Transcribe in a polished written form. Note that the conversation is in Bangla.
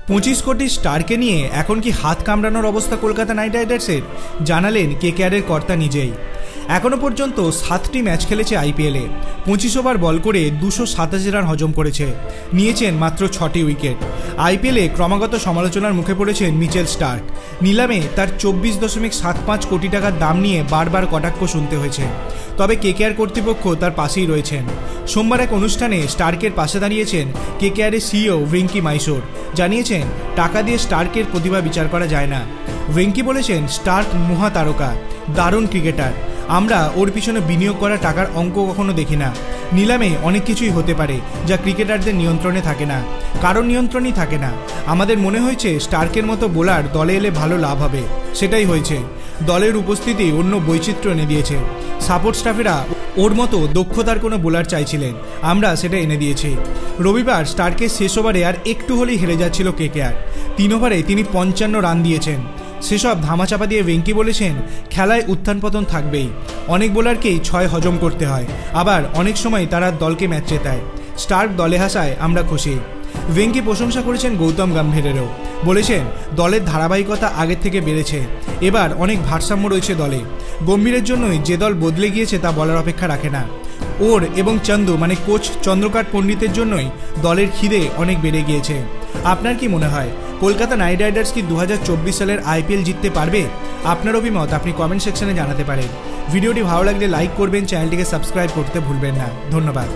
25 কোটি স্টারকে নিয়ে এখন কি হাত কামড়ানোর অবস্থা কলকাতা নাইট রাইডার্সের, জানালেন কেকেআরের কর্তা নিজেই। এখনও পর্যন্ত 7টি ম্যাচ খেলেছে আইপিএলে, 25 ওভার বল করে 287 রান হজম করেছে, নিয়েছেন মাত্র 6টি উইকেট। আইপিএলে ক্রমাগত সমালোচনার মুখে পড়েছেন মিচেল স্টার্ক। নিলামে তার 24.75 কোটি টাকার দাম নিয়ে বারবার কটাক্ষ শুনতে হয়েছে, তবে কেকেআর কর্তৃপক্ষ তার পাশেই রয়েছেন। সোমবার এক অনুষ্ঠানে স্টার্কের পাশে দাঁড়িয়েছেন কেকেআরের সিইও ভেঙ্কি মাইসোর, জানিয়েছেন টাকা দিয়ে স্টার্কের প্রতিভা বিচার করা যায় না। ভেঙ্কি বলেছেন, স্টার্ক মহা তারকা, দারুণ ক্রিকেটার, আমরা ওর পিছনে বিনিয়োগ করা টাকার অঙ্ক কখনো দেখি না। নিলামে অনেক কিছুই হতে পারে যা ক্রিকেটারদের নিয়ন্ত্রণে থাকে না, কারোর নিয়ন্ত্রণই থাকে না। আমাদের মনে হয়েছে স্টার্কের মতো বোলার দলে এলে ভালো লাভ হবে, সেটাই হয়েছে। দলের উপস্থিতি অন্য বৈচিত্র্য এনে দিয়েছে। সাপোর্ট স্টাফেরা ওর মতো দক্ষতার কোনো বোলার চাইছিলেন, আমরা সেটা এনে দিয়েছি। রবিবার স্টার্কের শেষ ওভারে আর একটু হলেই হেরে যাচ্ছিল কেকেআর। 3 ওভারে তিনি 55 রান দিয়েছেন। সেসব ধামাচাপা দিয়ে ভেঙ্কি বলেছেন, খেলায় উত্থান পতন থাকবেই, অনেক বোলারকেই 6 হজম করতে হয়, আবার অনেক সময় তারা দলকে ম্যাচ জেতায়। স্টার্ক দলে হাসায় আমরা খুশি। ভেঙ্কি প্রশংসা করেছেন গৌতম গম্ভীরেরও, বলেছেন দলের ধারাবাহিকতা আগের থেকে বেড়েছে, এবার অনেক ভারসাম্য রয়েছে দলে। গম্ভীরের জন্যই যে দল বদলে গিয়েছে তা বলার অপেক্ষা রাখে না। ওর এবং চন্দু মানে কোচ চন্দ্রকান্ত পণ্ডিতের জন্যই দলের খিদে অনেক বেড়ে গিয়েছে। আপনার কি মনে হয় কলকাতা নাইট রাইডার্স কি 2024 সালের আইপিএল জিততে পারবে? আপনার অভিমত আপনি কমেন্ট সেকশনে জানাতে পারেন। ভিডিওটি ভালো লাগলে লাইক করবেন, চ্যানেলটিকে সাবস্ক্রাইব করতে ভুলবেন না। ধন্যবাদ।